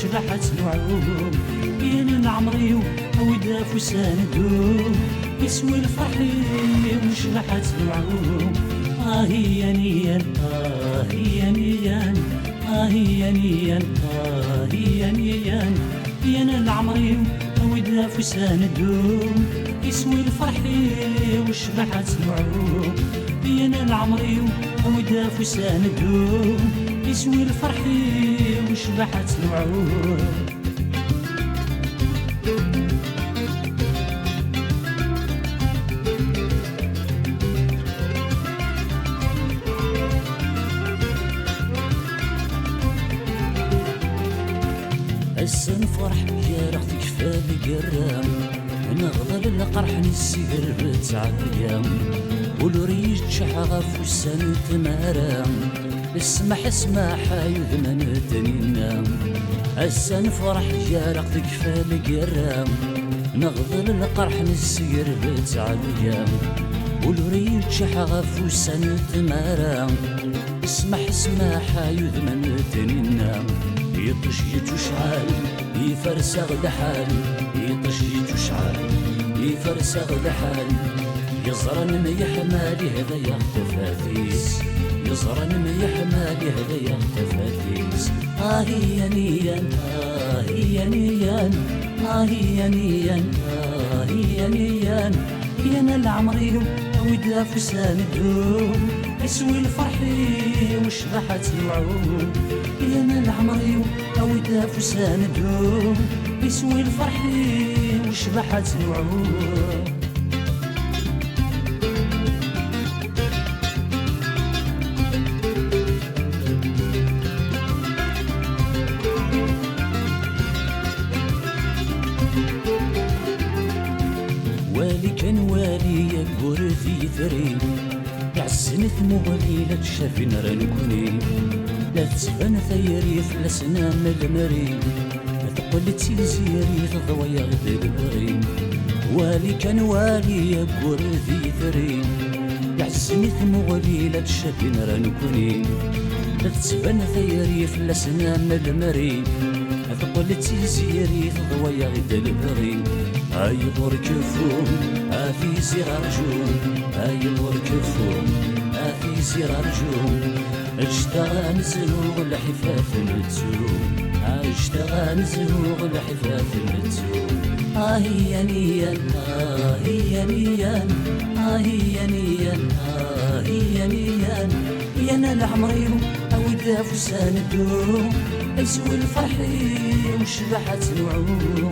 وشبحت الوعوم يا العمري ودا فسان الدوم يسوي الفرحي وشبحت الوعوم هي نيان هي نيان هي نيان هي نيان يا العمري ودا فسان الدوم يسوي الفرحي وشبحت الوعوم يا العمري ودا فسان الدوم يسوي الفرحي وشبحت الوعوم السن فرح يا رختك فالي قرام نغضل القرح نسير بتاع ايام ولوريج شحغف والسن تمارام اسمح اسمح يذمن تنينام السن فرح يا رختك فالي قرام نغضل القرح نسير بتاع ايام ولوريج شحغف والسن تمارام اسمح اسمح يذمن تنينام يطش يتشعل يفرسغ دحال يطش يتشعل يفرسغ دحال يزرن ما يحمالي هذا يختفاثيس يزرن ما يحمالي هذا يختفاثيس هي نيان هي نيان هي نيان هي نيان يا العمري ودا فسان الدوم يسوي الفرحي وشبحت الوعوم يا العمري ودا فسان الدوم يسوي الفرحي وشبحت الوعوم والي كان والي يقبر في ثري يعزنت مغلي لا تشافين رانكوني لا تسبان ثيري في الاسنام المري ثقل تيزيري تضوي غد البغي والي كان والي يقبر في ثري يعزنت مغلي لا تشافين رانكوني لا تسبان ثيري في الاسنام المري ثقل تيزيري تضوي غد البغي هاي الور كفوم هافي زرار جوم هاي الور كفوم هافي زرار جوم اشتغى نزلوغ الحفاف نتزوم اشتغى نزلوغ الحفاف نتزوم هي نيان هي نيان هي نيان هي نيان يا العمري ودا فسان الدوم يسوي الفرحي وشبحت الوعوم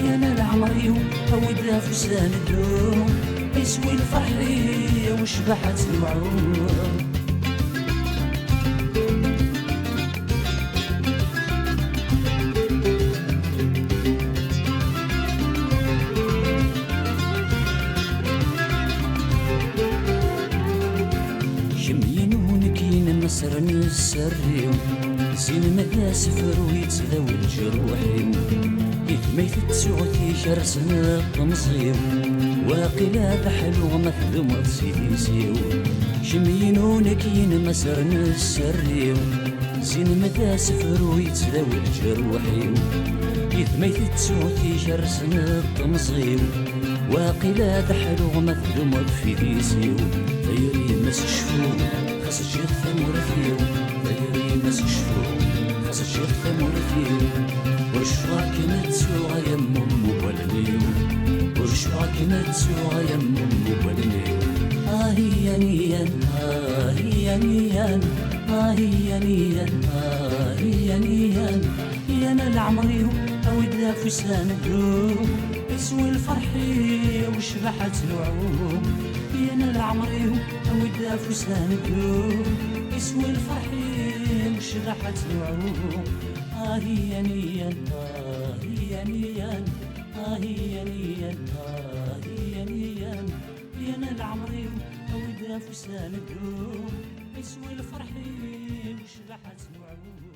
يا العمري ودا فسان الدوم يسوي الفرحي وشبحت الوعوم يمينونك ينمسرن السري زين مذا سفر ويتذوي الجروحي إثميت تسوغتي شرسنا الطمزيو واقيلا ذا حلو مثلوم سيدي سيو شمينونك ينمسرن السريو زين مذا سفر ويتذوي الجروحي إثميت تسوغتي شرسنا الطمزيو واقيلا ذا حلو مثلوم سيدي سيو ثيري مس شفو خاص الشيخ ثمورثيو ثيري مس شفو خاص الشيخ ثمورثيو ورشفاك نتسوغ يمم مبولنيو ورشفاك نتسوغ يمم مبولنيو هي نيان هي نيان هي نيان هي نيان يا العمري ودا فسان الدوم يسوي الفرحي وشبحت الوعوم يا العمري ودا فسان الدوم يسوي الفرحي وشبحت الوعوم هي نيان هي نيان هي نيان هي نيان يا العمري ودا فسان الدوم يسوي الفرحي وشبحت الوعوم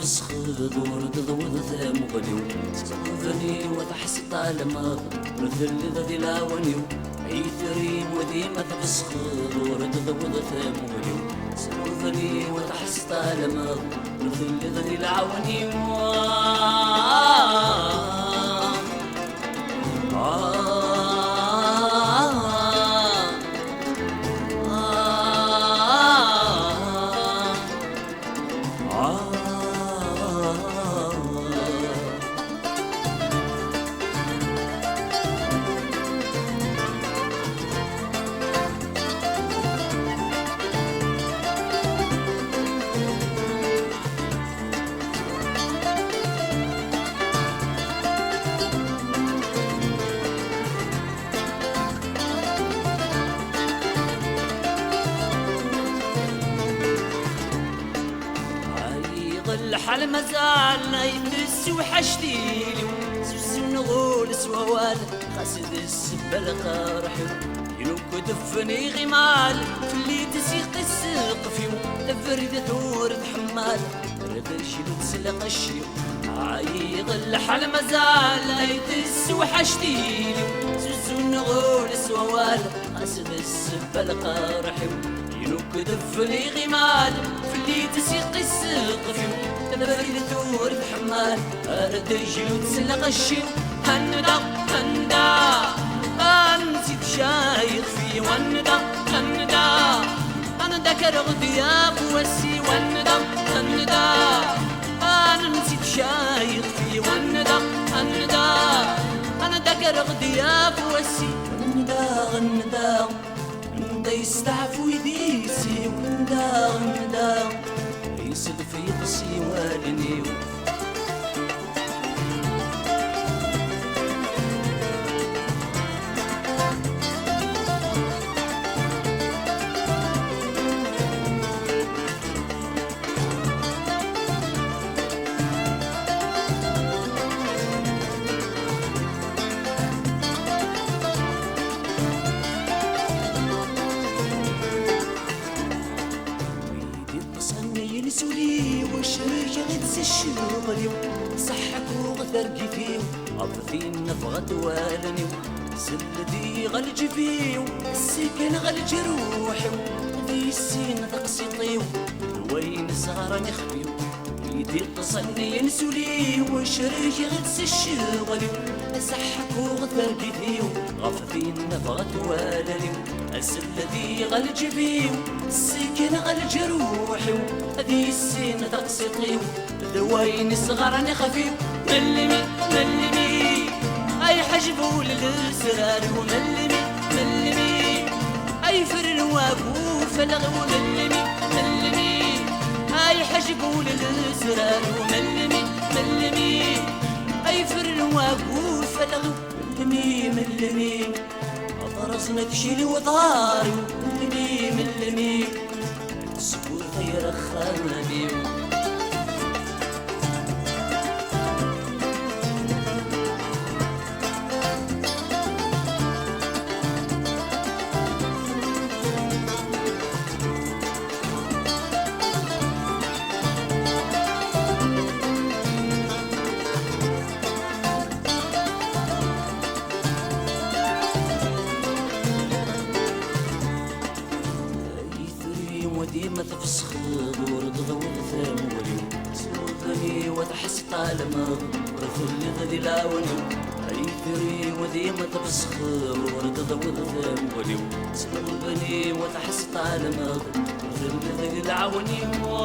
تفسخ دور تضوض ثام غنيو صغفني وتحس طالما مثل ذي العوانيو عيثري وديما تفسخ دور تضوض ثام غنيو صغفني وتحس طالما مثل ذي العوانيو الحال مازال يدس وحشتيلي سوسو نغول سوال خاسد السبة القارحي ينوك دفني غمال في اللي تسيق السقفي تفرد ثور حمال رد شيلو تسلق الشيو عايض الحال مازال يدس وحشتيلي سوسو نغول سوال خاسد السبة القارحي ينوك دفني غمال في اللي تسيق السقفي تبرد ثور الحمال أرد يجلو تسلق الشيو هندا هندا نسيت شايخ في وندا هندا أنا ذكر غضياب وسي وندا هندا أنا نسيت شايخ في وندا هندا أنا ذكر غضياب وسي وندا هندا هندا يستعفو يديسي وندا هندا يسد في قصي والنيو سولي واش غيتس الشغل صحك وغثر فيو أفثين نفغت والنيو سلدي غلج فيو السكن غلج روحي ذي السين تقسطيو وين صغار نخفيو يدي تصني نسولي واش غيتس الشغل صحك وغثر فيو غفثين نفغت والنيو السلدي غلج فيو السكن غلج روحي هذي السين تقسطيو ذوين صغار خفيف ملمي ملمي اي حجبوا للسرار وملمي ملمي اي فرن واقوف الغو ملمي ملمي اي حجبوا للسرار وملمي ملمي اي فرن واقوف الغو ملمي ملمي طرزنا تشيلي وطاري ملمي ملمي سكور غير خالدي ديما تفسخ دور تضوض ثام وليو سوفني وتحس طالما رثل ذي العوانيو عيثري وديما تفسخ دور تضوض ثام وليو سوفني وتحس طالما رثل ذي العوانيو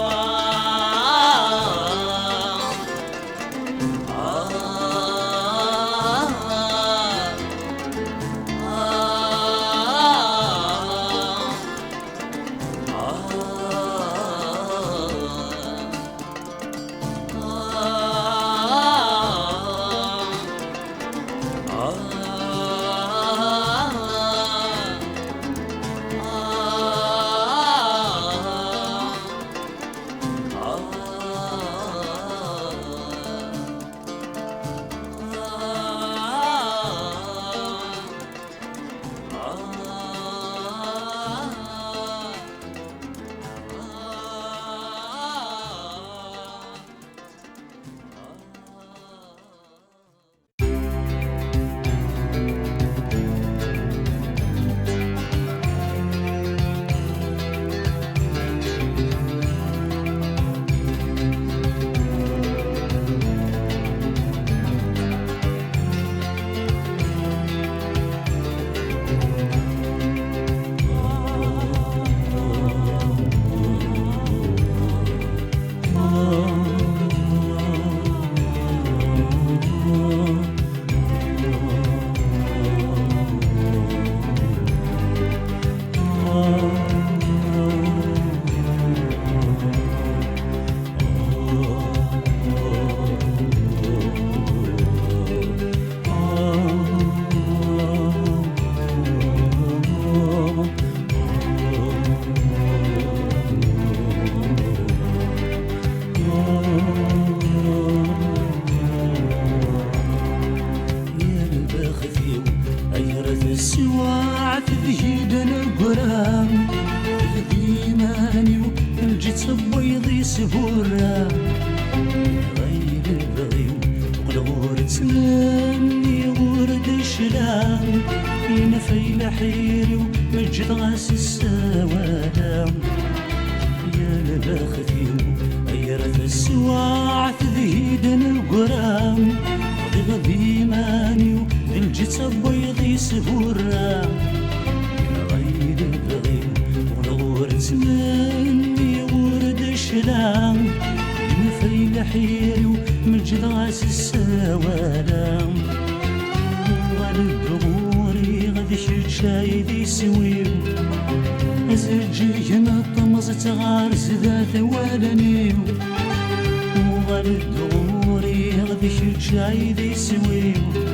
السواع تذهيدنا قرام ذيماني الجيت بيضي سبورا غير البغي وقلغور تسلمني ورد الشلام ينفي لحيري ومجد غاس السوالام يا لباختي غيرت السواع تذهيدنا القرام غضي ماني الجيت بيضي سبورا غير البغي وقلغور تسلمني ورد الشلام ينفي لحيري ومجد غاس السوالام غالي غادي شي شايدي سويو أزجي نطمز تغارس ذات ولنيو وغالي الدغوري غادي شي شايدي سويو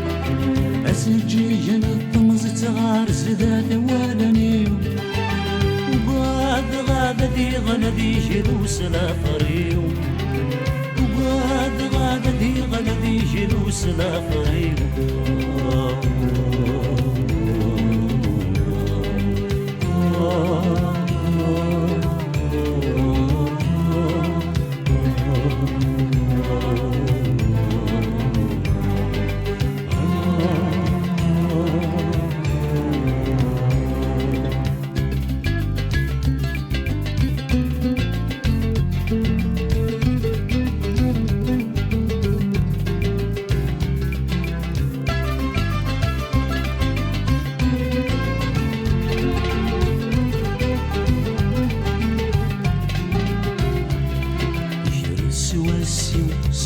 أزجي نطمز تغارس ذات ولنيو وقاد غادي غلدي جلوس لا فريو وقاد غادي غلدي جلوس لا فريو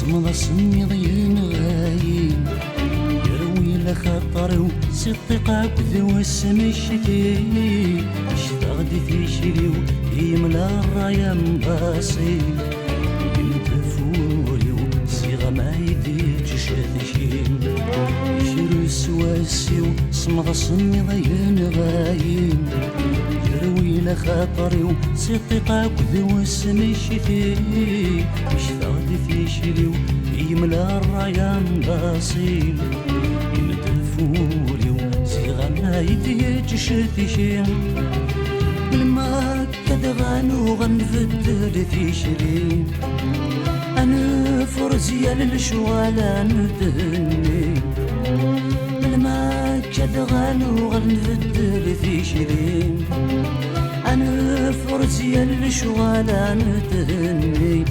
سمضى سمي ضيين غايين يروي لخطر وصدقك ذو السما الشتي اشتغدي في شريو يملا الرايا مباصي قلت فوري وصيغة ما يديك شادشين يشرو السواسي وسمضى سمي ضيين غايين يروي لخاطري وصدقك ذو السما الشتي اشتغدي في شريو يملا الرايا مباصي يمدفولي وصيغة ما يديك شادشين بالما كدغانو غنفدل في شرين أنا فرزية للشوالة ندهني بالما كدغانو غنفدل في شرين أنا فرزية للشوالة ندهني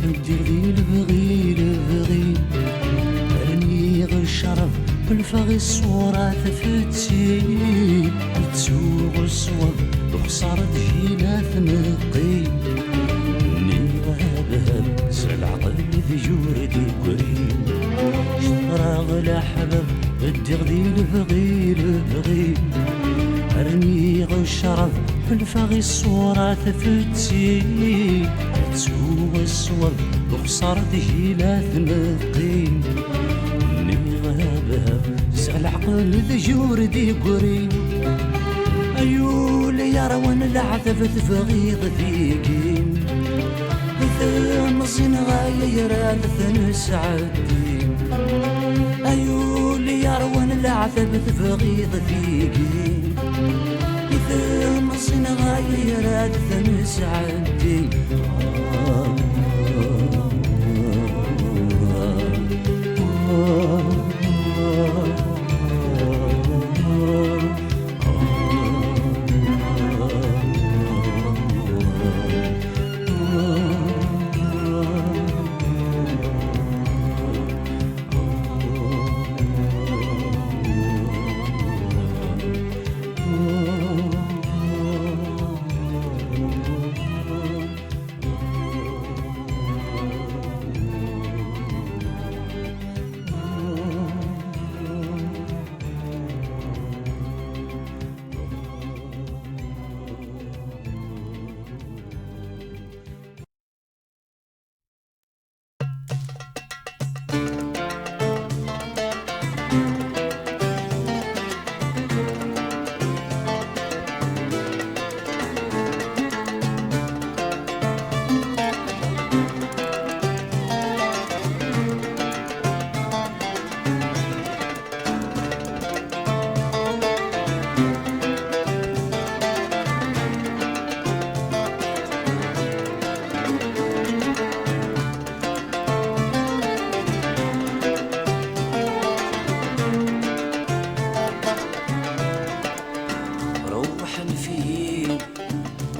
ندير ذي البغي البغي راني غشرب بالفغي الصورة تفتي تسوق الصواب وخسارة جينا ثمقي مني غاب سالعقل ذي جوردي قريب شطراغ الأحباب ندير ذي البغي البغي راني غشرب بالفغي الصورة تفتي تسوق الصواب وخسارة جيلا ثمقين مني غابها سأل عقل ذجور دي قرين أيولي يا روان العذب تفغيض ذيقين ثم الصين غاية يراد ثنس عدين أيولي يا روان العذب تفغيض ذيقين ثم الصين غاية يراد ثنس عدين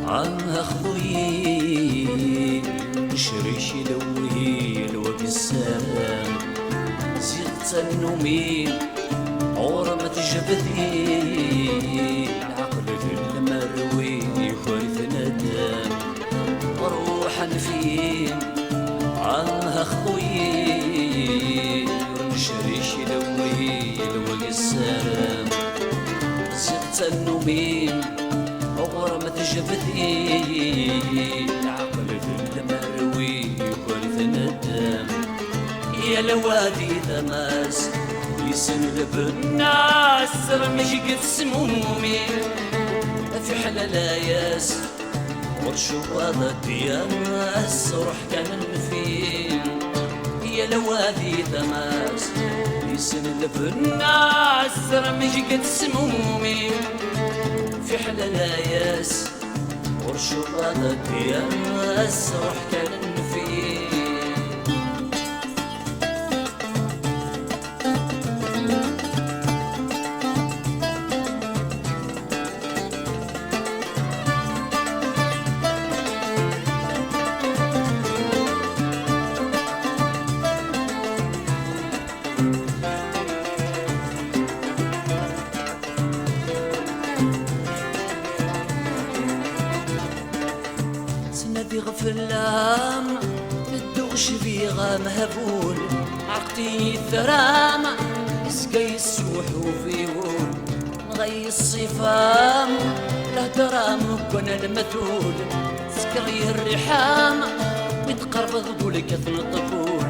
عنها خضوي شريش لوهي الوقت السلام زيغت النومين عورة ما تجبدي العقل في المروي يخالف ندم روحا فين عنها خضوي شريش لوهي الوقت السلام زيغت النومين عورة ما تجبدي العقل في المروي يخالف ندم يا لوادي تماس يسلب الناس رمش قد سمومي في حلال ياس ورشوضة دياس روح كان فين يا لوادي تماس يسلب الناس رمش قد سمومي في حلال ياس ورشوضة دياس روح كان فين غفلام الدوش في غام هبول عقتي الثرام يسقي السوح وفيول نغي الصفام له درام كون المثول سكري الرحام يتقرب ضولك اثن الطفول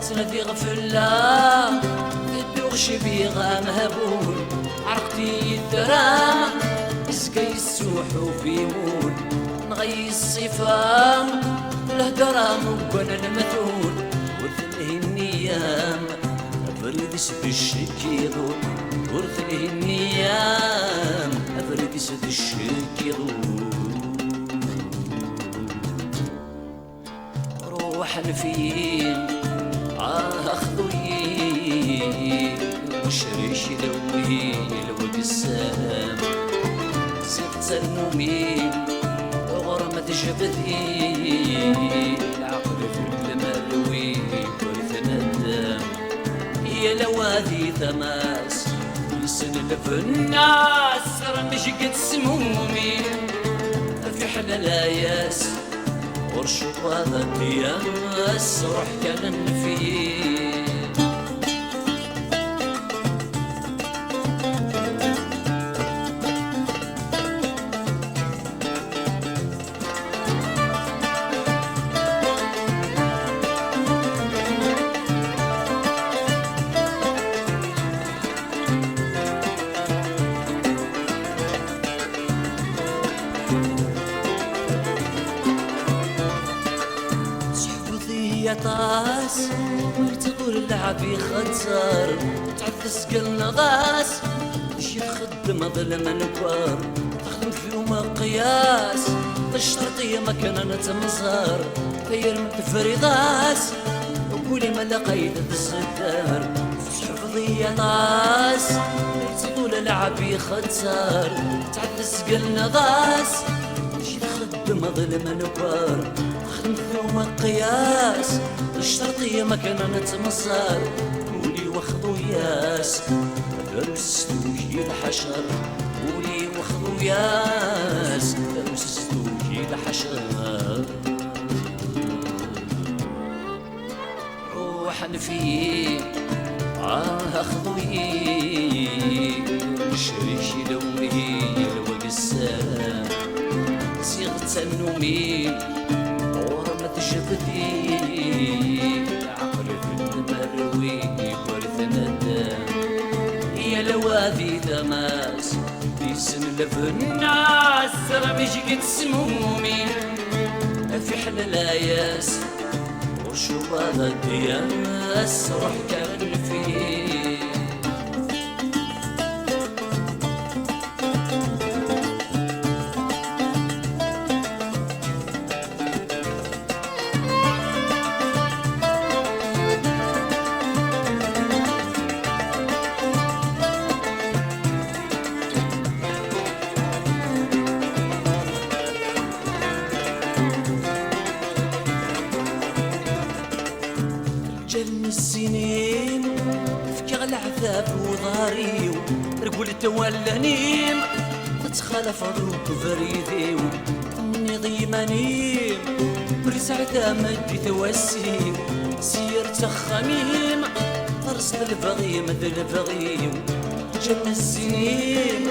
تنادي غفلام الدوش في غام هبول عقتي الثرام يسقي السوح وفيول نغي الصفام له درام وكون المثول ورثله النيام أفردس بالشك يضول ورثله النيام أفردس بالشك يضول روحا فين خضوي وشريش لوي الوقت السلام زغت النومين ما تجبدي العقل في المروي ورث ندم يا لوادي تماس يسلف الناس رمش قد سمومي في حلال ياس ورشوطة دياس روح كان فيه طاس ويتطول اللعب يخزر تعثس قلنا غاس باش يخدم ظلم الكبار تخدم فيهم قياس الشرطية مكان تمزار غير من تفريغاس وقولي ما لقيت الصدار حفظية طاس ويتطول اللعب يخزر تعثس قلنا غاس باش يخدم ظلم الكبار فيهم قياس الشرطية مكان نتمصر قولي وخذو ياس درستوكي الحشر قولي وخذو ياس درستوكي الحشر روحا فيه خذوي شريش لوي الوقت السلام صيغة النومين تجبدي العقل في المروي ورث ندم يا لوادي تماس يسلف الناس رمش قد سمومي في حلال ياس ورشوطة دياس روح كان فيه جن السنين فكي العذاب وضاريو رقول تولانيم تتخلف ضروك فريديو اني ضيمانيم برسعة مدي توسيم سير تخميم فرص البغي مثل البغيو جن السنين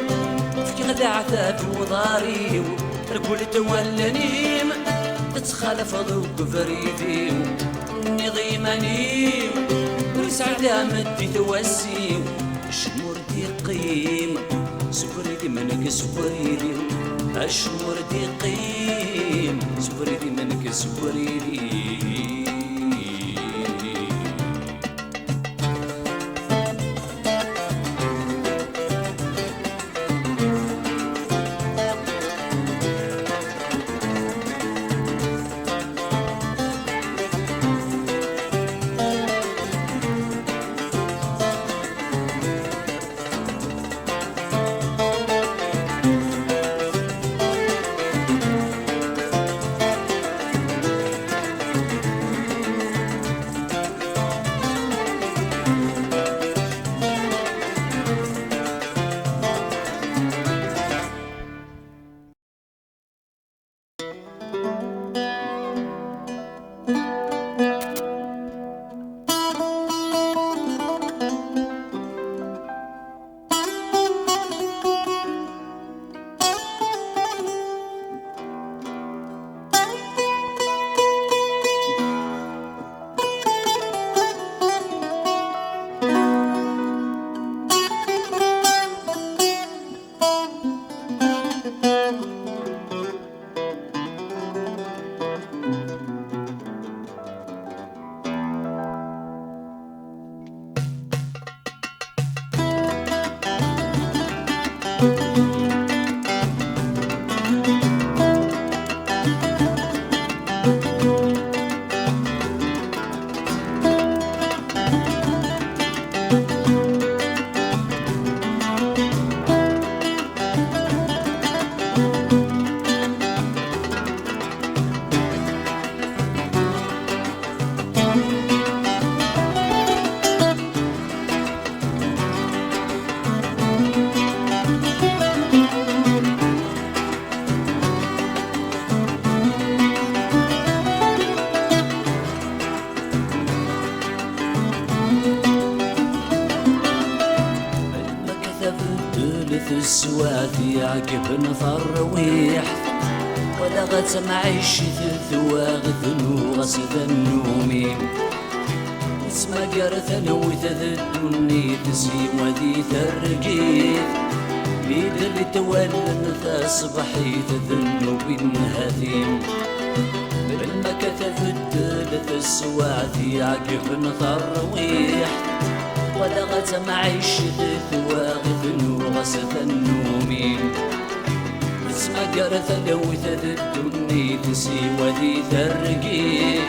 فكي العذاب وضاريو رقول تولانيم تتخلف ضروك فريديو اني ضيمانيم برسعة مدي توسيم شمور دي قيم سفريدي منك سفريدي أشمر دي قيم سفريدي منك سفريدي السوادي عقب نثر ويح ولا غت معيش ثواغ ذنو غسد النومي اسما قرث لوث ذدني تسي ودي ثرقيت بيد اللي تولن تصبحي تذنو بالنهثيم بالمكث الدلث السوادي عقب نثر ويح ولا غت معيش ثواغ ذنو غسد النومي اسما قرث لوث ذدني تسي ودي ثرقيت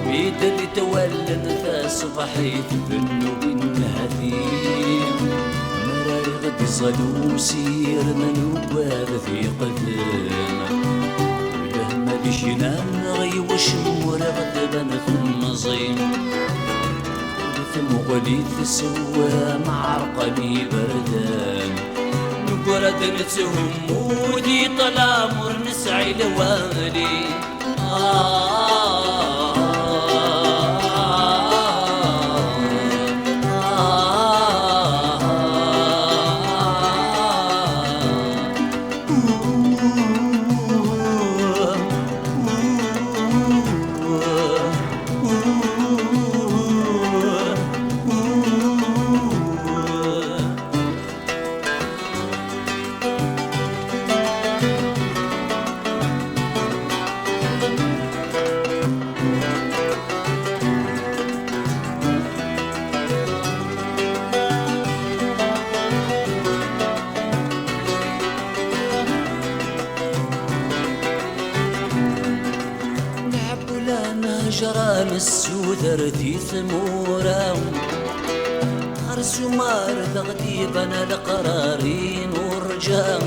بيد اللي تولن تصبحي تذنو بالنهثيم مراري غد صلو سير منوباد في قدام ولهما بشنان غيوش مرغدبا ثم زين ثم غليث سوا مع عرقلي بردان نقرد نتهم ودي طلا مر نسعي لوالي جران السودر دي ثمورة خرس ومار تغديبنا القرارين ورجام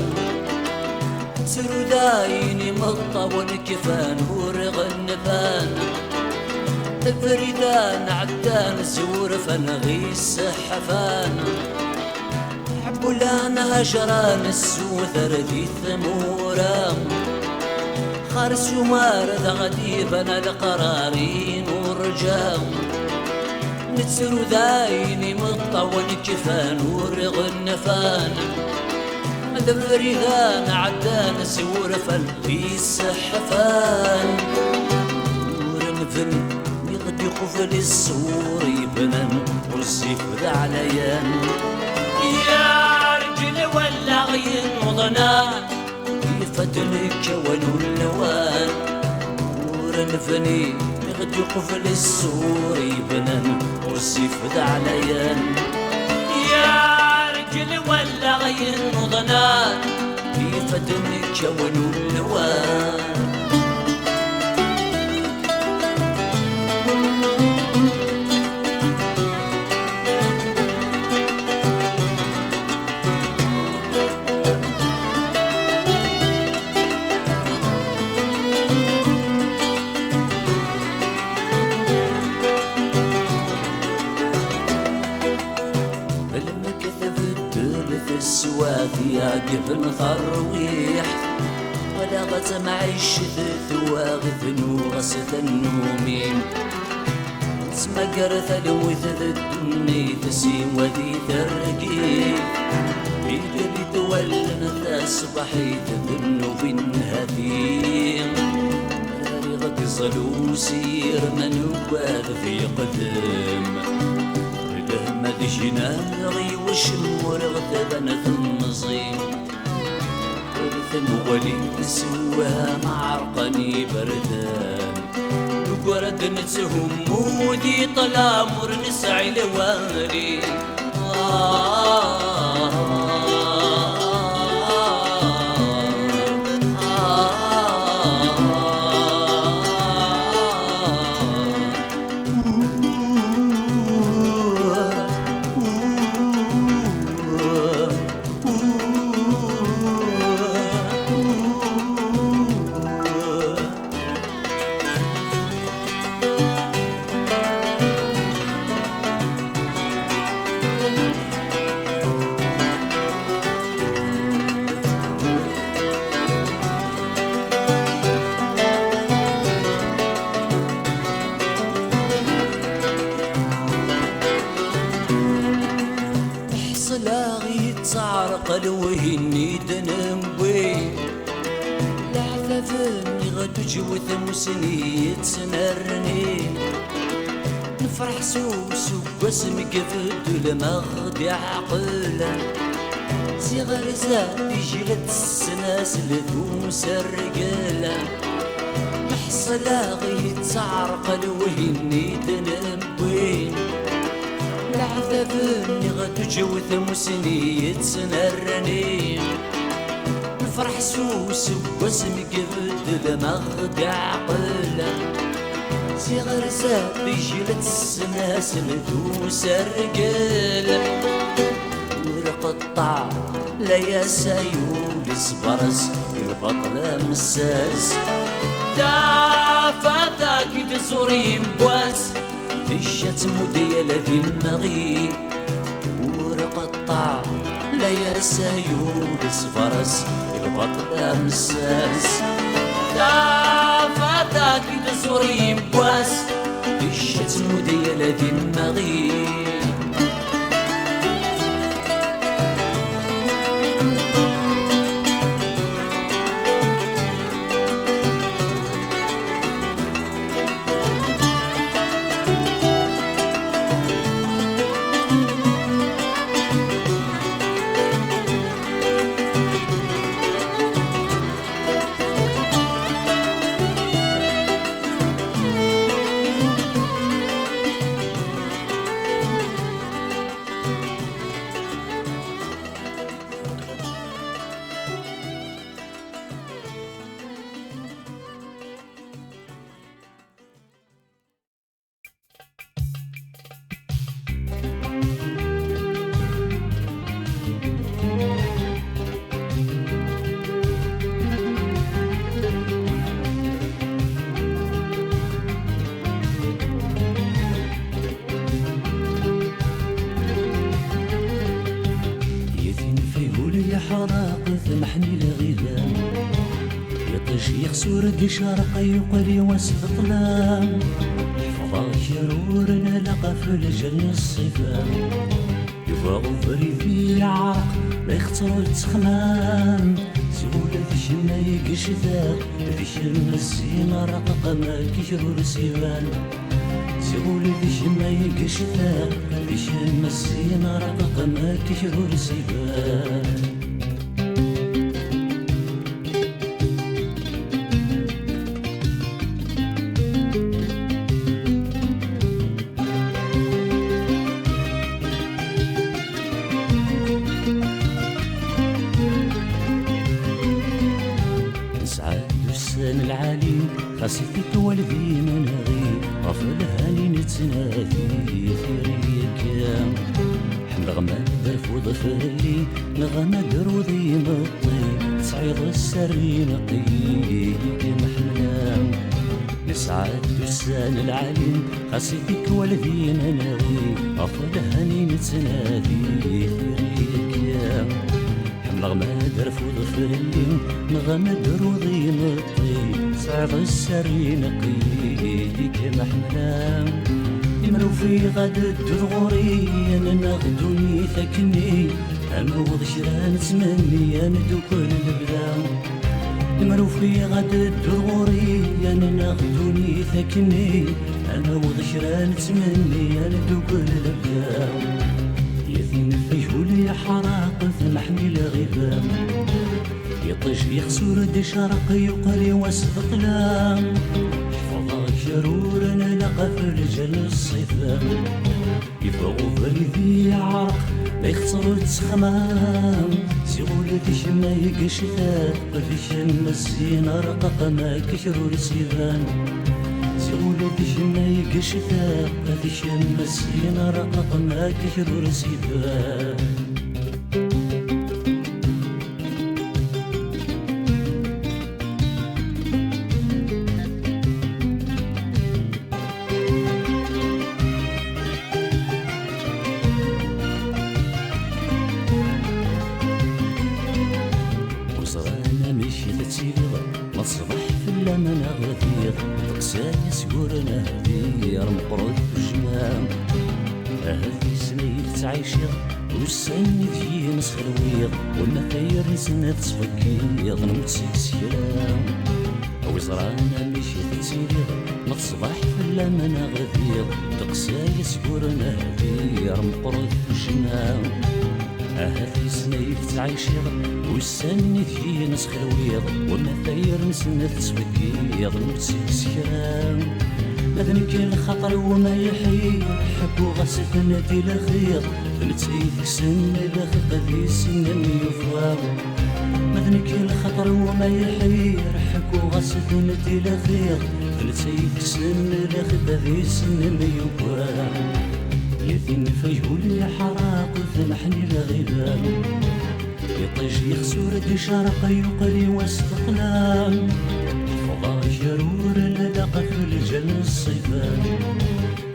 سرو دايني مطا والكفان ورغ النفان الفريدان عدان زورف نغيس حفان حبوا لنا هجران السوثر دي ثمورا خارس ومارد غديبنا القرارين ورجام نتسرو ذايني مطون كفان ورغنفان الفريدان عدان زورف نغيس حفان ورنفن يغدي قفل السور يبنن والسيف ذا عليان يا رجل ولا غين وضنان يفتنك ولو اللوان ورنفني يغدي قفل السور يبنن والسيف ذا عليان يا رجل ولا غين وضنان يفتنك ولو اللوان السواثي قبل ثرويح ولا غت معيش ثواغث نوغسة النومين سمقرث الوث الدني تسيم وذي ترقي بيدري تولن ذا صبحي تذنو بالهثيم راري غد صلو سير من واذ في قدم مدشنا غي وشمور غتبنا النصيم ورثم ولي سواها معرقني بردان وقرد نتسهم مودي طلع مر نسعي لوالي لاغي تعرق الوهني دنبوي لعثفني غد جوث مسني تسنرني نفرح سوس واسم قفد المغد عقلا صغر زاد جلد السناسل ذو سرقلا نحصل لاغي تعرق الوهني دنبوي العذابني غد جوث مسني تسنرني نفرح سوس واسم قبد المغد عقلا صغر زاد جلد السناسل ذو سرقلا ورقطع لا يا سايول صبرس البطل مساس دافاتك تزوري بواس الشتم ديال ذي المغيب ورقطع لا يا سايول صفرس البطل مساس دافاتك تزوري بواس الشتم ديال ذي المغيب يخسر دي شرق يقري وسط ظلام حفظا شرورنا لقى في الجن الصفام يفغفري في عرق لا يخترو التخمام سهولة ذي شما يقش ذاق ذي شما السيما رقق ما كيشرور سيبان سهولة ذي شما يقش ذاق ذي شما السيما رقق ما كيشرور سيبان العالي خاصتك والذي منغي غفل هاني نتنادي ثريك حمل غمال برفوض فالي نغمى دروضي مطي تصعيد السري نقيك محملا نسعد لسان العالي خاصتك والذي منغي غفل هاني نتنادي ثريك نغمد رفوض فالي نغمد روضي مطي صعب السري نقيك محملام يمرو في غد الدغوري انا ناخدوني ثكني اموض شران تمني انا كل البلام يمرو في غد الدغوري انا ناخدوني ثكني اموض شران تمني انا كل البلام يثين فيهولي حراق ثمحني لغبام يطيش يخسر دي شرق يقري وسط ظلام حفظا شرورنا لقى في رجل الصفام يفغف ذي عرق لا يخسر التخمام سيغول ذي شما يقش ذاق ذي شما السينا رقق ما كشرور سيفان سيغول ذي شما يقش ذاق ذي شما السينا رقق ما كشرور سيفان ما تصبح في اللمن غدير تقساني سكورنا هدير مقرود بالجمام هذي سنيك تعيشيغ والسن في مسخلويغ وما ثير نسنا تسفكيغ نموت سيكسيرام وزرانا مشي تسيريغ ما تصبح في اللمن غدير تقساني سكورنا هدير مقرود بالجمام هذي سنيك تعيشيغ والسن في نسخ الويض وما ثير نسنة تسبكيض نمسكسكام مذنك الخطر وما يحيي حكو غسلنا دي الخير نتيك سن الخير ذي سن يفواو مذنك الخطر وما يحيي حكو غسلنا دي الخير نتيك سن الخير ذي سن يفواو يثين فيهولي حراق ثمحني لغبام يطيش يخسر دي شرق يقري وسط ظلام حفظا شرور لدق في الجن الصفام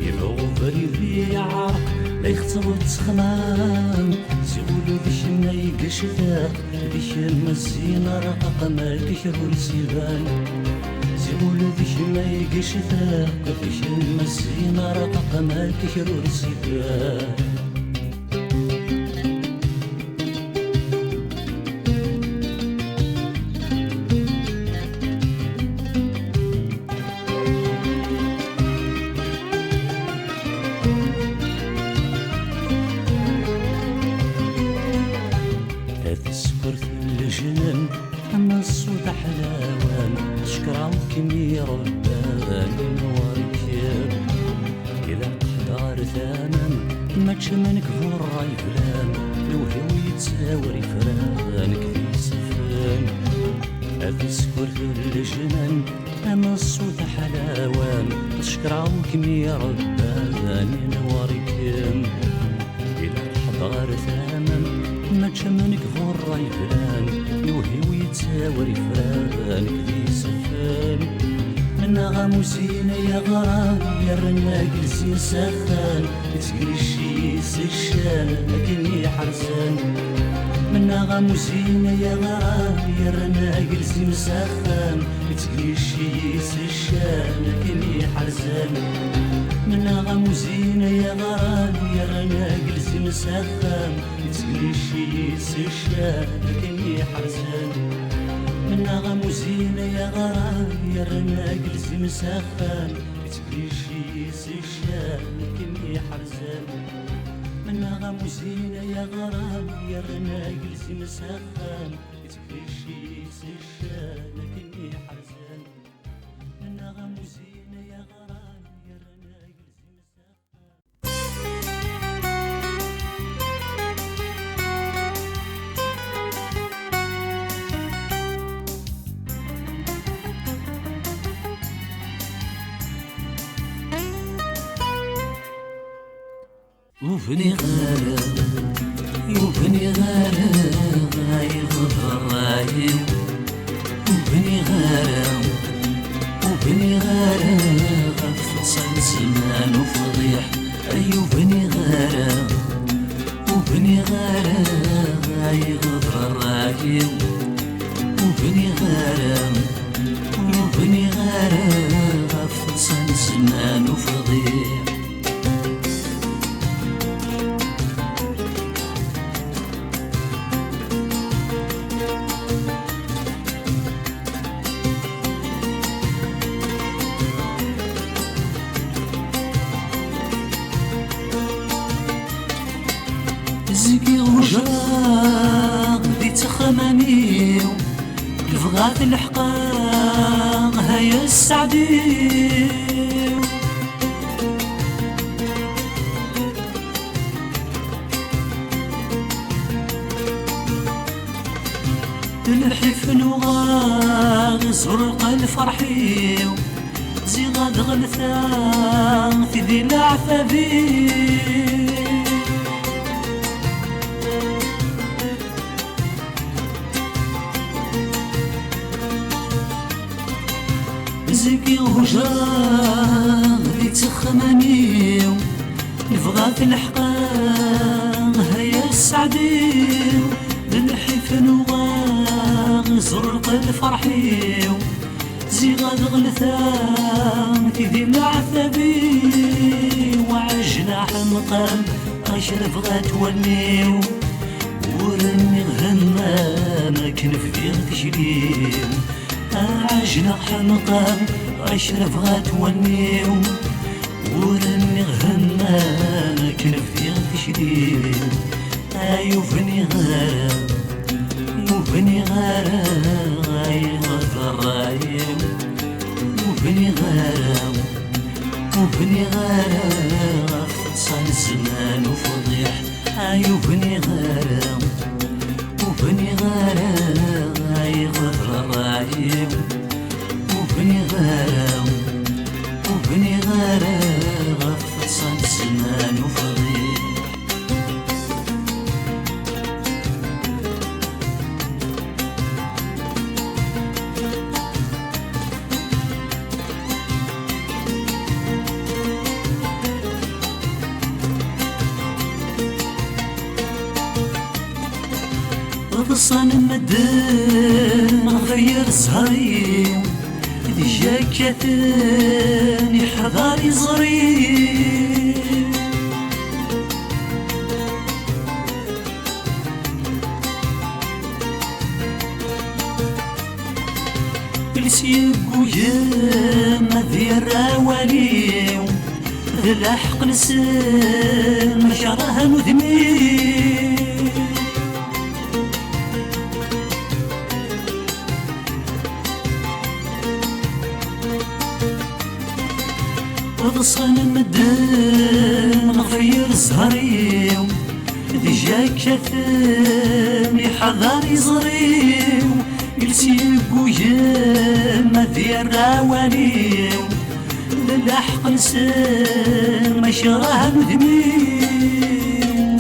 يفغفر ذي عرق لا يخطب تخمام سيقولو ذي شما يقش ذاق ذي شما الزينة رقق ما كشرور سيبان سيقولو ذي شما يقش ذاق ذي شما الزينة رقق ما كشرور سيبان الجنان أما الصوت حلاوان شكرا كمي ربان نوارك إذا قدر ثامن ما تشمنك فور راي فلان لوهو يتساوري فرانك في سفان هذا سكر في الجنان أما الصوت حلاوان شكرا كمي ربان نوارك إذا قدر ثامن ما تشمنك فور راي فلان يوهي ويتساوري فرانك ذي سفان منا غاموسين يا غرام يا رنا جلسين سخان تقري الشيس الشان لكني حرسان منا غاموسين يا غرام يا رنا جلسين سخان يتكليشي الشام كني حرزان من غموزين يا غرام يا رانا جلس مسخام يتكليشي الشام كني حرزان من غموزين يا غرام يا رانا جلس مسخام يتكليشي الشام كني حرزان من غموزين يا غرام يا رانا جلس مسخام يتكليشي الشام كني حرزان من غموزين يا غرام يا رانا جلس مسخام وفني غالب وفني غالب غايب الرايب وفني غالب وفني غالب غفصل زمان وفضيح أي وفني غالب وفني غالب غايب الرايب وفني غالب وفني غالب غفصل زمان وفضيح زكي وجاق دي تخمانيو الفغات الحقاق هيا السعديو الحف نغاغ زرق الفرحيو زيغاد غلثان في ذي العفافيو زكي وجاغ دي تخمانيو الفغات الحقاق هيا السعديو للحف نواغ زرق الفرحيو زيغاد غلثان في ذي العثبي وعجناح مقام أشرف غاتونيو ورني غهمام كنف ذي تشريو عجنا حمقام أشرف غاتونيو ورني غهمام كنف ذي تشريو يوفني غارم يوفني غارم غايغ الرايم يوفني غارم يوفني غارم فصل الزمان وفضيح يوفني غارم يوفني غارم غايغ الرايم يوفني غارم يوفني غارم فصل الزمان وفضيح غصن مدن غير زهري ذي جاكتني حذاري زري السيق ويما ذي الراوالي ذي الحق نسم شرها مذمي غصن مدن غير زهري ذي جاكتني حذاري زري السيق ويما ذي الراوالي للحق نسم شرها مذمي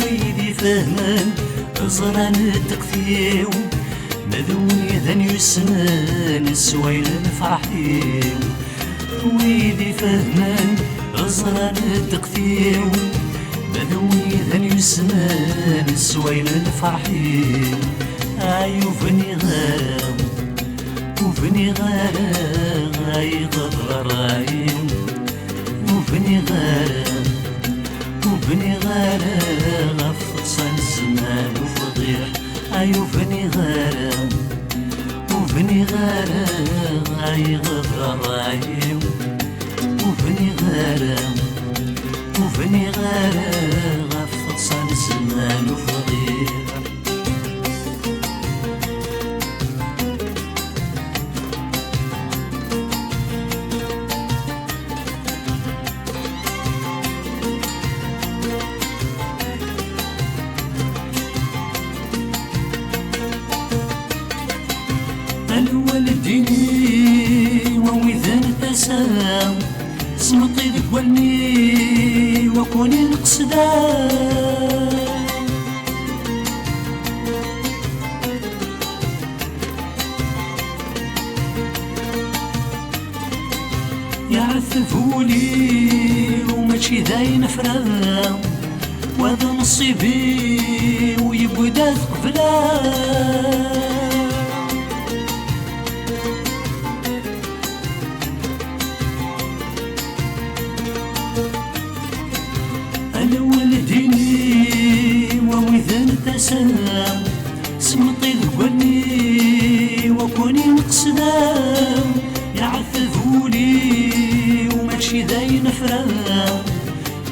ويدي فهمان زران التقثيو مذوني ذن يسنان السويل الفرحيو ويدي فهمان زران التقثيو مذوني ذن يسنان السويل الفرحيو يوفني غارم وفني غارة غايغض غرايم وفني غارة وفني غارة غفصان الزمان وفضيح وفني غارة وفني غارة غايغض غرايم وفني غارة وفني غارة غفصان الزمان وفضيح الوالديني ووذان تسام سمطي ذك ولني وكوني نقصدا يعثفولي وماشي داين فرام وهذا نصيبي ويبدا ثقفلا أنا والديني ووذان تسام سمطي ذقني وكوني نقصدا يعذبولي وماشي داين فرام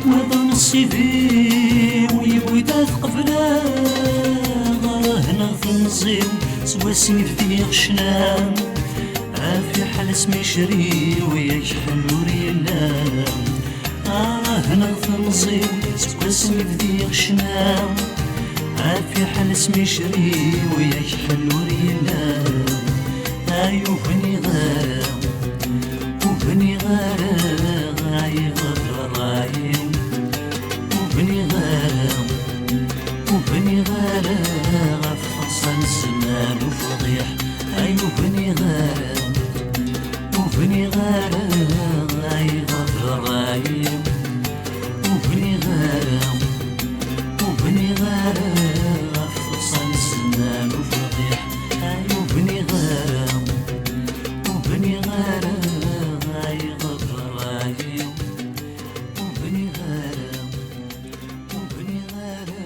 وهذا نصيبي ويبدا ثقفلا هنا تنزيم سوا سيفتي غشنام في حال اسمي شري ويشحن وريلام هنا تنزيم سوا سيفتي غشنام في حال اسمي شري ويشحن وريلام وفني غارة وفني غارة غايغض غرايم وفني غارة وفني غارة غفصان الزمان وفضيح وفني غارة وفني غارة غايغض غرايم وفني غارة وفني غارة غفصان الزمان وفضيح وفني غارة وفني غارة غايغض غرايم وفني غارة وفني غارة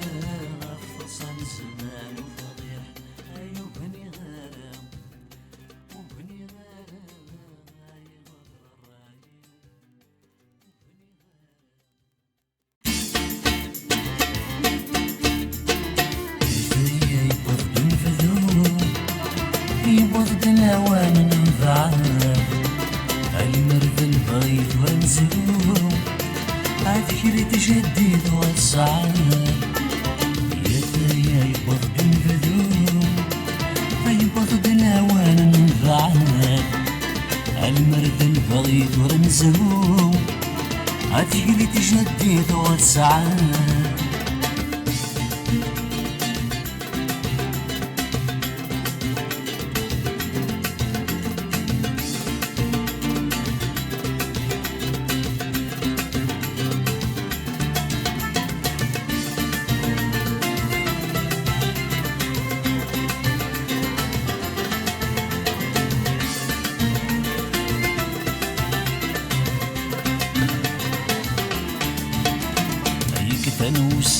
غفصان الزمان وفضيح وفني غارة وفني غارة غايغض غرايم يبغض الهوان ننفعه المرض البغيض ونزهو عذكري تجديد والسعادة يا ثريا يبغض البذور يبغض الهوان ننفعه المرض البغيض ونزهو عذكري تجديد والسعادة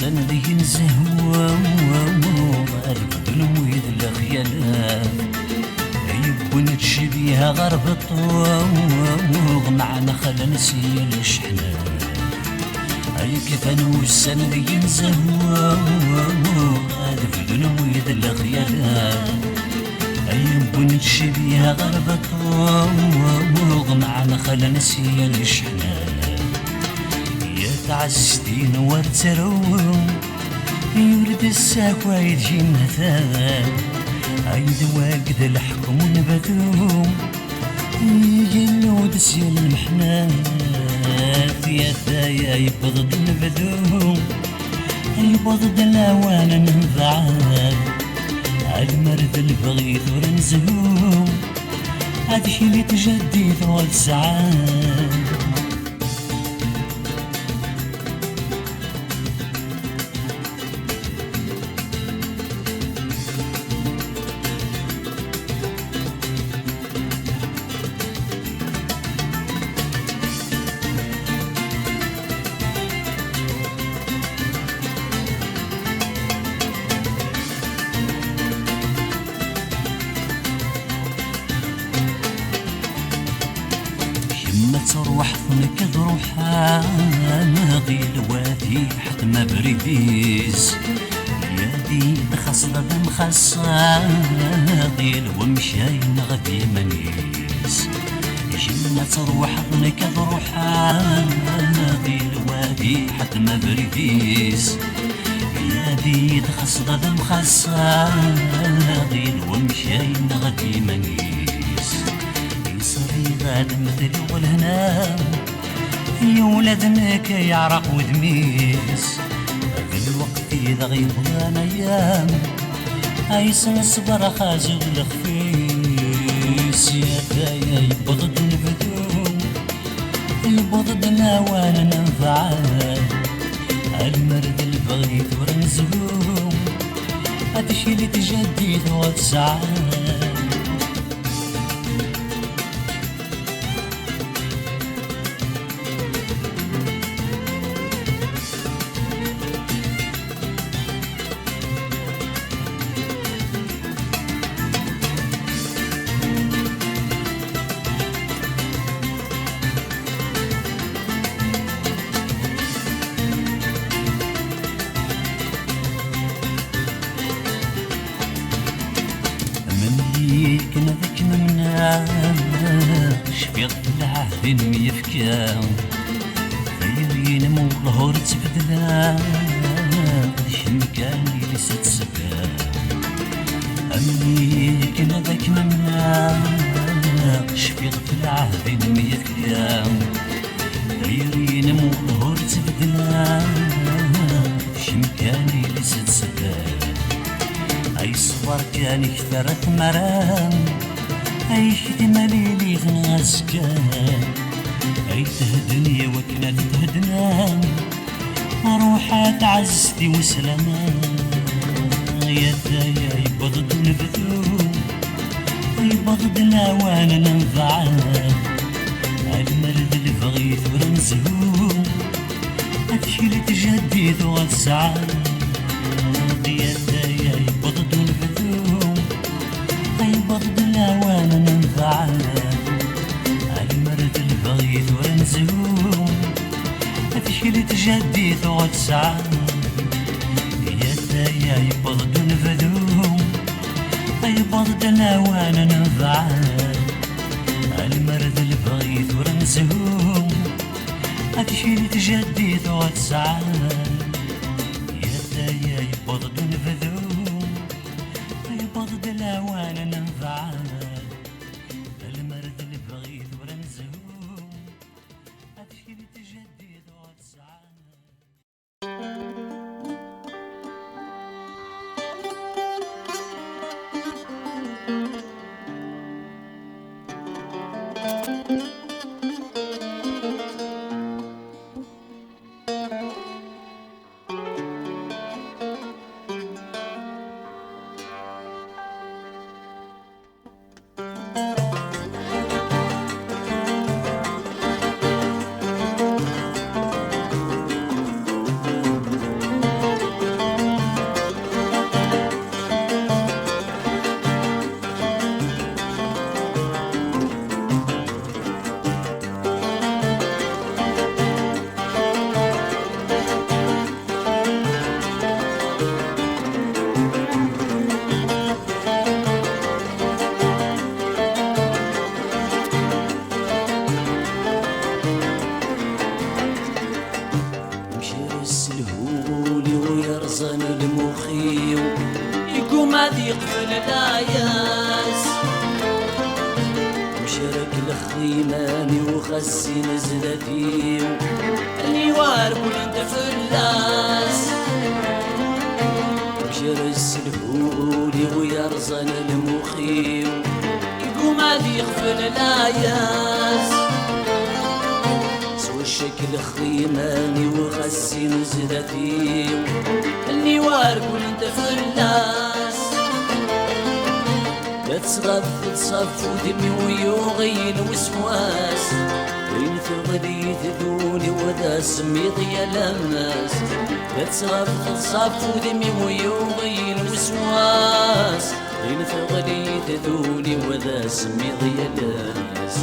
والسنة ذي ينزهوا ألف ذنويد الخيالات يبون تشبيها غرب الطوغ معنا خلا نسي الشحنات كيف أنا والسنة ذي ينزهوا ألف ذنويد الخيالات يبون تشبيها غرب الطوغ معنا خلا نسي الشحنات عزتين وارتروم يولد الساكوى يجي مثال عيد واقد الحكم ونبذوم يجلود سيال المحنات يا ثايا يبغض نبذوم يبغض الهوان ننفعال المرض البغيض ورنزهوم هذه اللي تجديد والسعاد لما تروح ثنك روحها ناضي الوادي حتى ما بريديس يادي خاصة بمخصة ناضي الومشاين غادي منيس لما تروح ثنك روحها ناضي الوادي حتى ما بريديس يادي خاصة بمخصة ناضي الومشاين غادي منيس يصري غاد مثل والهنا يا ولادنا كيعرق ودميس بالوقت إذا غيبغان أيام عيسى الصبر خازو الخفيس يا ثايا يبغض نبدو يبغض نوان ننفعال المرد البغيت ورنزهو هادشي اللي تجديد وتسعال كنا ذاك ممنا شفيط العهد ميفكا غيرين مولهور تبدلا شمكاني لسات سبا أمني كنا ذاك ممنا شفيط العهد ميفكا غيرين مولهور تبدلا شمكاني لسات سبا أي صبر كان كثرت مرام أي خدمة ليلي غنازكان أي تهدني وكنا تهدنا روحات عزتي وسلامة يا ثايا يبغض نبذو يبغض وانا ننفع المرد اللي بغيت ورنزهو هادشي اللي تجديد وغتسعى يا ثايا يبغض نبذو يبغض وانا ننفع المرد اللي بغيت ورنزهو هادشي اللي تجديد وغتسعى يا ثايا يبغض نبذو يبغض وانا ننفع المرد اللي بغيت ورنزهو هادشي اللي تجديد وغتسعى يا ثايا يبغض نبذو يبغض وانا ننفع المرد اللي بغيت ورنزهو هادشي اللي تجديد وغتسعى يقفل العياس وشارك الخيماني وخسي نزلتي اللي وارب ولنت فلاس وشرس الهولي ويرزن المخيم يقوم عاد يقفل العياس سوى الشكل خيماني وخسي نزلتي اللي وارب ولنت فلاس لا تصغف تصف ودمي ويغين وسواس وين ثغلي تدوني وذا سميط يا لماس لا تصغف تصف ودمي ويغين وسواس وين ثغلي تدوني وذا سميط يا لماس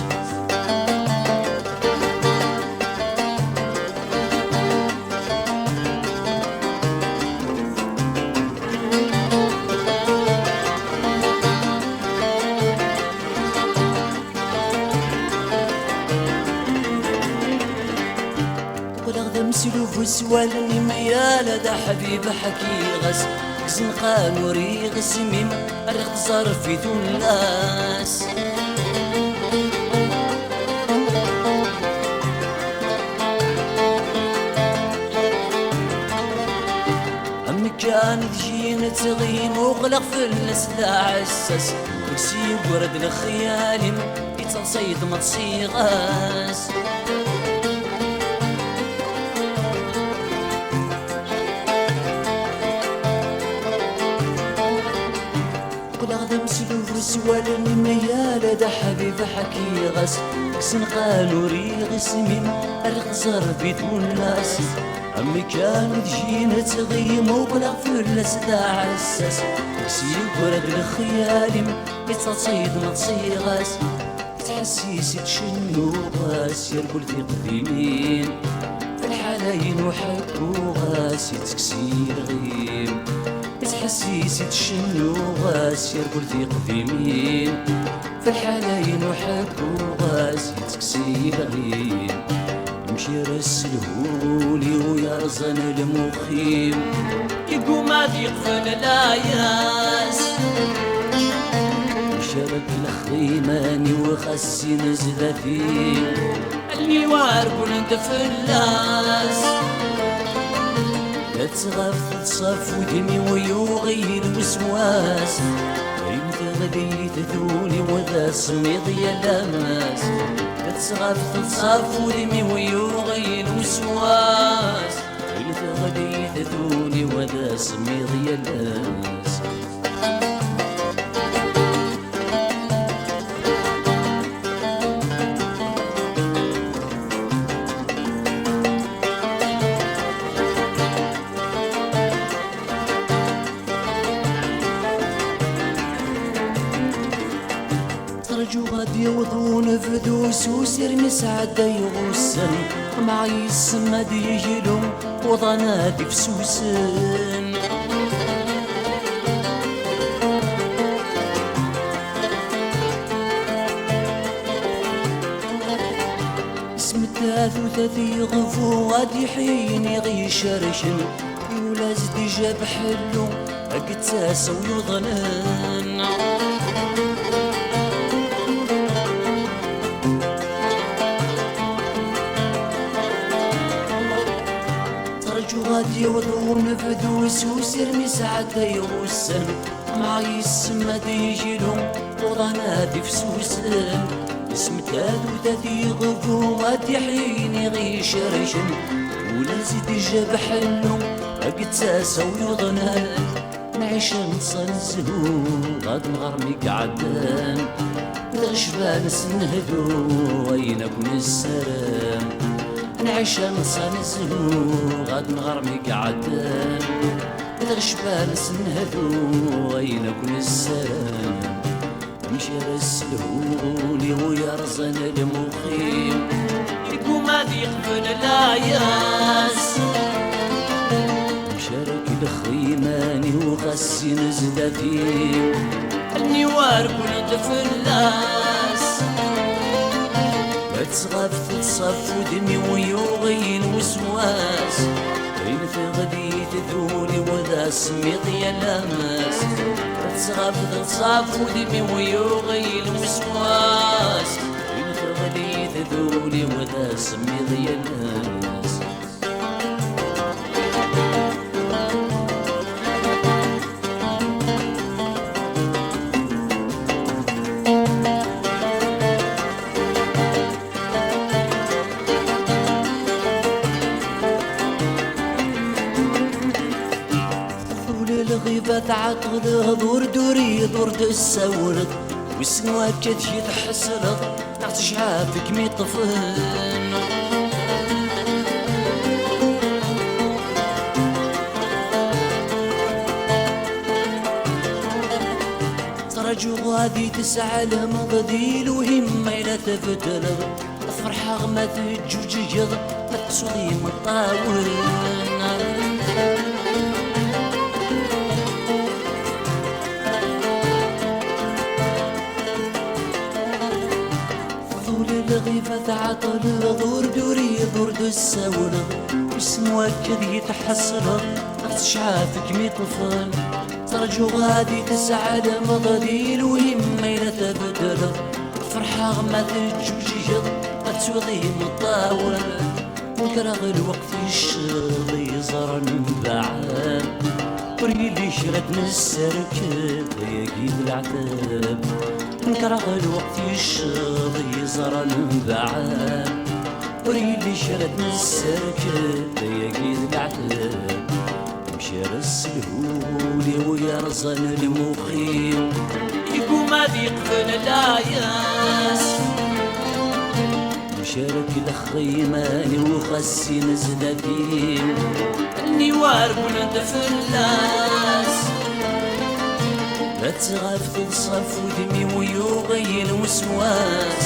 مسلوف وسوالني ميال دا حبيب حكي غس زنقان وريغ سميم ريغ تزار في ذو الناس كان تجينا تغيم وغلق في النسدع عساس وكسي ورد الخيال يتصيد ما تصيغاس قل غدا مسلوف وسوالني ميال دا حبيب حكي غاس كسن قالوا ريغ سميم الغزر بيت الناس أمي كانت جينا تغيم وبلغ في الأسداع عساس سيب ورد الخيال يتصيد ما تصيغاس تحسيسي تشنو غاس يرقل في قديمين في الحلاين وحكو غاس يتكسير غيم تحسيسي تشنو غاس يرقل في قديمين في الحلاين وحكو غاس يتكسير غيم يمشي رسلهولي ويرزن المخيم يقوم عاد يقفل العياس وشرك الخيماني وخسي نزل فيه اللي وارب ونندف اللاس لا تغاف تصف ودمي ويغير وسواس يمت غدي تذولي وذا سميض يا لاماس تغاف تصاف ودمي ويغير وسواس قلت غدي تذوني وذا سميض يا الناس ترجو غادي يوضون فدوس وسير مسعد يغسن معي السما ديجلهم وضنادي فسوسن اسم الثلاثة يغفو غادي حين يغي شرشن يولاز دي جاب حلو اقتاس ويضنن غادي يوضون فدوس وسير مسعد يغسن معي السما ديجلهم وضنادي فسوسن اسم ثلاثة يغفو غادي حين يغي شرشن ولا زيد جاب حلو اقتاس ويضنن نعيش نصنزهو غاد نغرمي قعدان الغشبان سنهدو وينكم السلام نعيش نصنزهو غاد نغرمي قعدان الغشبان سنهدو وينكم السلام مشي رسلهولي ويرزن المخيم يقوم عاد يقفل العياس مشارك الخيماني وغسي نزدتي النوار كل اللاس تغاف تصف ودمي ويغين وسواس بين في غدي تذولي وذا سميط يا لاماس تغاف تصف ودمي ويغين وسواس بين في غدي تذولي وذا سميط يا لاماس الغيبة تعقد دور دوري دور تسورد والسنوات كتجي تحسرد تحت شعافك مي طفل ترجو غادي تسعى لمضديل وهمة إلا تفتلغ فرحة غما تجوجيض ما تسوغي مطاول الغيبة تعطل دور دوري دور دساول مؤكد يتحسر شعافك مي طفل ترجو غادي تسعد مضاديل وهم إلا تبدل فرحة ما تجوجيض تسوضي مطاول وكرغ الوقت الشغل يزر بعاد وريلي شرت نسركب يجيب العتاب نكره الوقت الشغل يزر بعاد وريلي شرت نسركب يجيب العتاب مشارس الهولي ويرزن المخيم يقوم هذي يقفل العياس مشارك الخيماني وخسي نزدادين اني وارب ندفلاس لا تغاف تصف ودمي ويغيل وسواس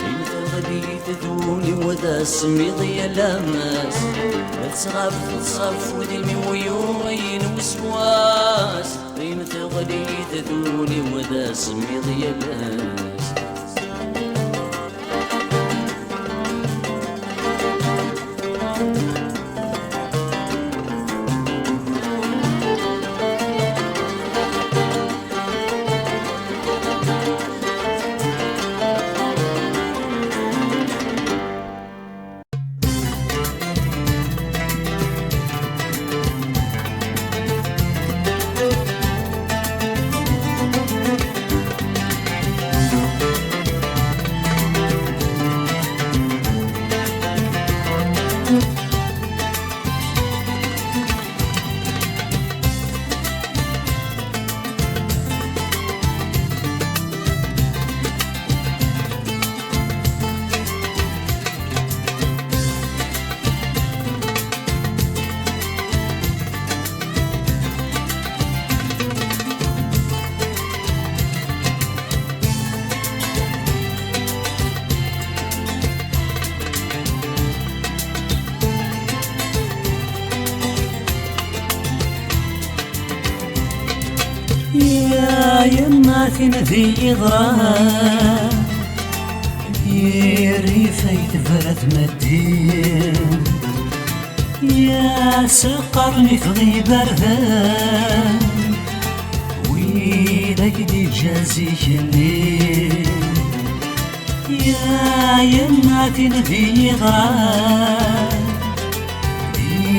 انت غدي تدوني وذا سمي ضيا لاماس لا تغاف تصف ودمي ويغيل وسواس انت غدي تدوني وذا سمي ضيا لاماس يا يما ذي إضرار يريفي تفرت مدين يا سقرني في غي بردان ويلك دي جازيك الليل يا يما ذي إضرار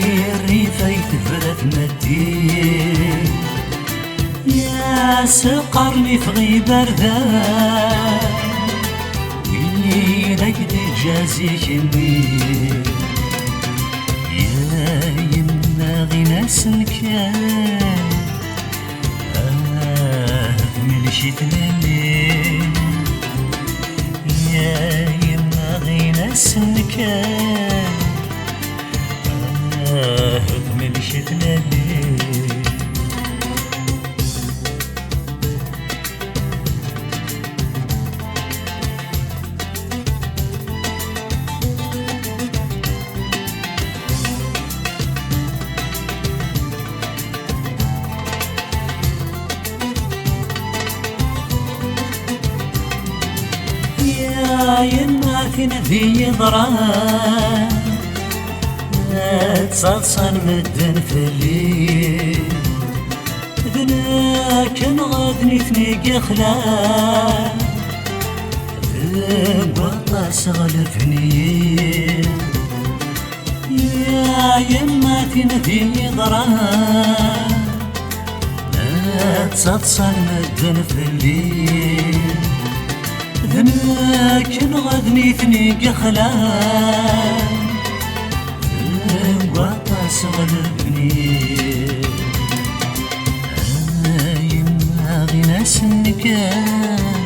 يريفي تفرت مدين يا سقرني في غي بردان ويلك دي جازيك الليل يا يما غي ناس نكان ملشيت الليل يا يما غي ناس نكان ملشيت الليل يا يما ذي ضرار لا تصلصل مدن في الليل ذناك نغدني ثنيق خلال ذنبطة صغل فنيل يا يما ذي ضرار لا تصلصل مدن في الليل ذناك نغدني ثنيق خلال ذنبطة صغل فنيل يما غي ناس النكان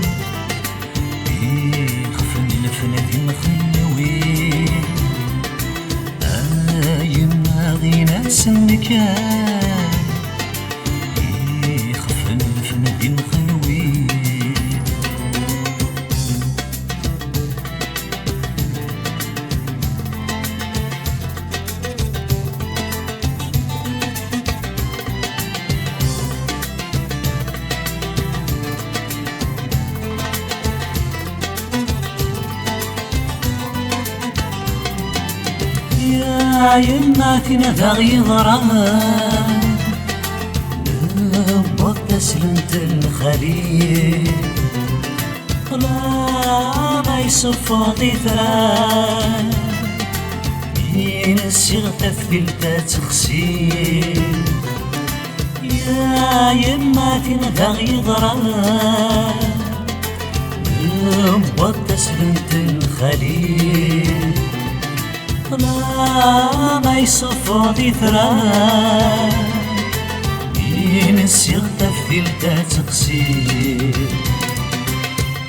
يخفن الفنا في مخلوين يما غي ناس النكان يخفن الفنا في مخلوين يا يما كنا يضران نبض تسلمت الخليل لا ما يصفضي ثران ينسي غتفلتا تغسيل يا يما كنا يضران نبض تسلمت الخليل لا ما يصفضي ثران ينسي غتفلتا تغسيل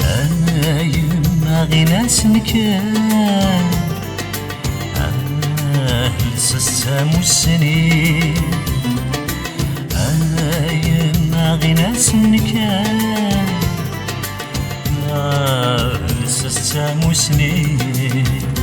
أنا يما غي ناس مكان لسه السنين أنا يما غي ناس مكان لسه سنين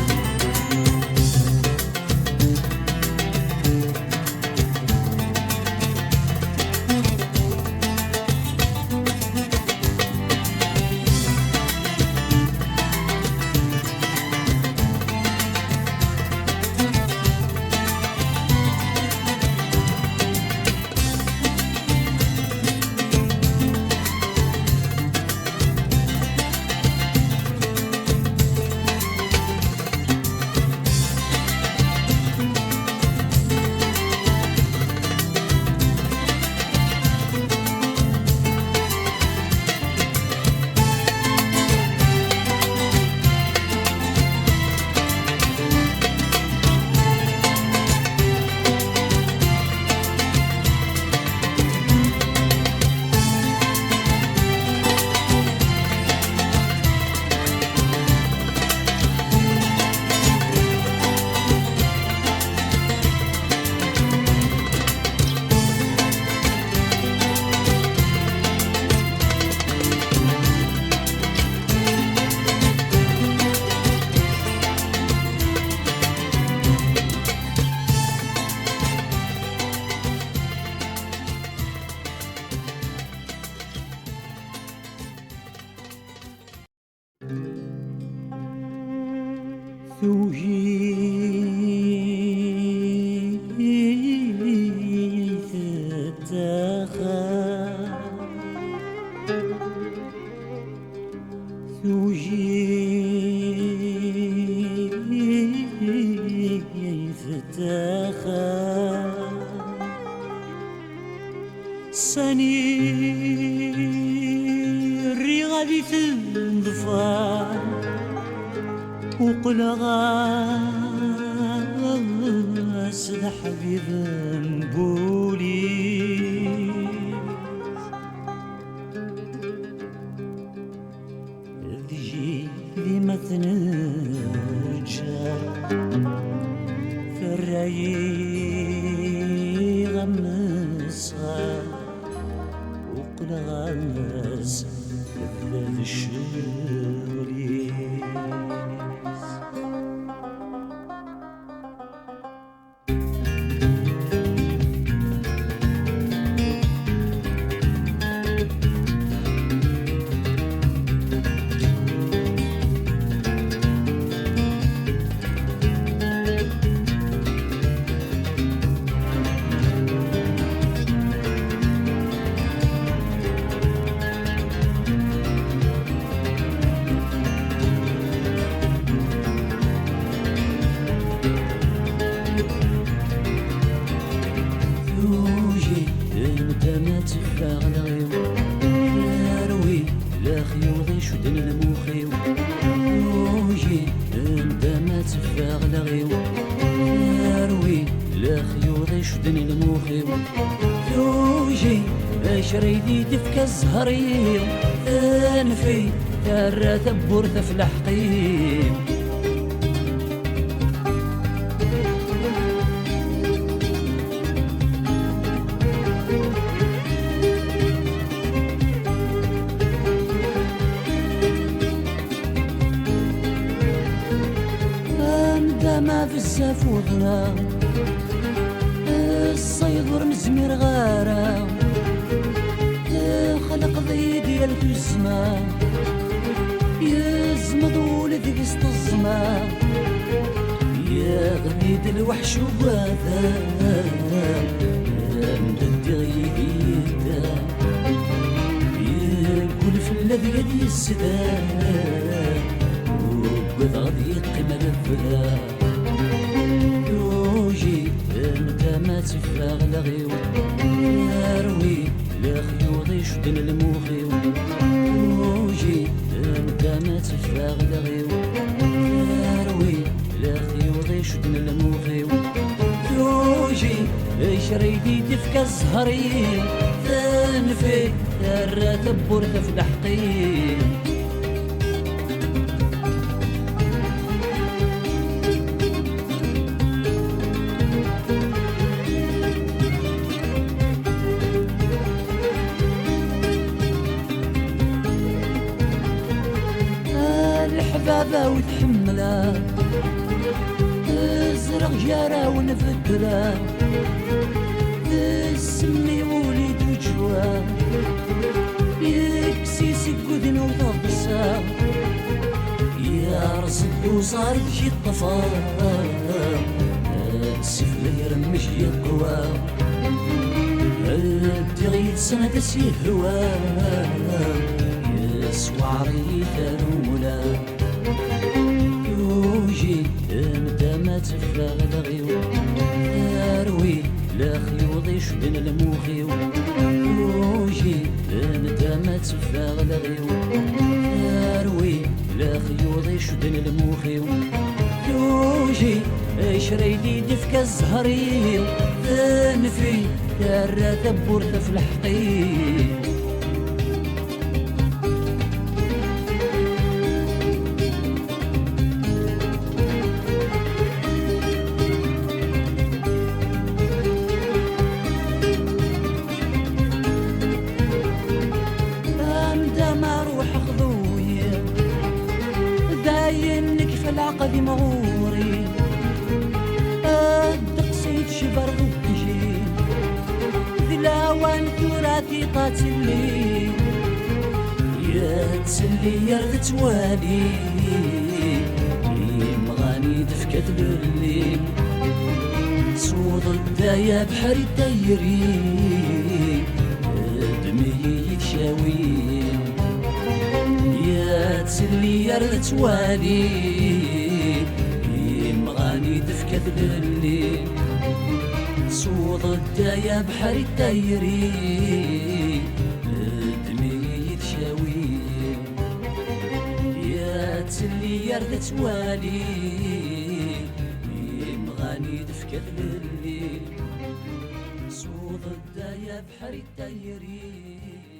سنيري غادي تنضفى وقلغاس الحبيب نقولي تجي لي ما تنجر في الراي غمسها وقلغاس لذاذ الشريس تفاغ الغيو لاروي لا خيوضي شدن الموخيو وجي انت ما تفاغ الغيو لاروي لا خيوضي شدن الموخيو وجي اشريدي تفكى الزهريو انفي ترى تبور تفلح قيم ما بزاف وظلام الصيد ورمزمير غارة خلق ضي ديالك الزمان يزمض ولد قسط الزمان يا غنيد الوحش وباذان مدد غيديدا يقول في الذي قد يسدان وقد غادي يقيم الفلا يوجي انت ما تفاغ لغيو يروي لخيوط يشدن الموخيو يوجي انت ما تفاغ لغيو يروي لخيوط يشدن الموخيو يوجي شريدي تفكى الزهرين تنفي الراتب برث في الحقين الحبابة وتحملها ازرق جارة ونفدرها تسمي وليد وجوا يكسي سكودن وضبسا يا رصد وصار بشي الطفا السفل يرمش يقوى الدغيت سنة سيهوا يسوعري ثرولا يوجي انت ما تفاغ لغيو يروي لا خيوط يشدن الموخيو يوجي انت ما تفاغ لغيو يروي لا خيوط يشدن الموخيو يوجي شريدي دفك الزهريو تنفي الراتب برث في الحقيق العقد مغوري الدقسيت شبر ضدجي ذلاوان تراثي قاتلي يا تسلي يا توالي مغاني دفكت للي صوت الدايا بحر الدايري دمي يتشاوي يا تسلي يا توالي مغاني دفكت للي صوت الدايا بحر الدايري دمي يتشاوي يا تسلي يا توالي مغاني دفكت للي صوت الدايا بحر الدايري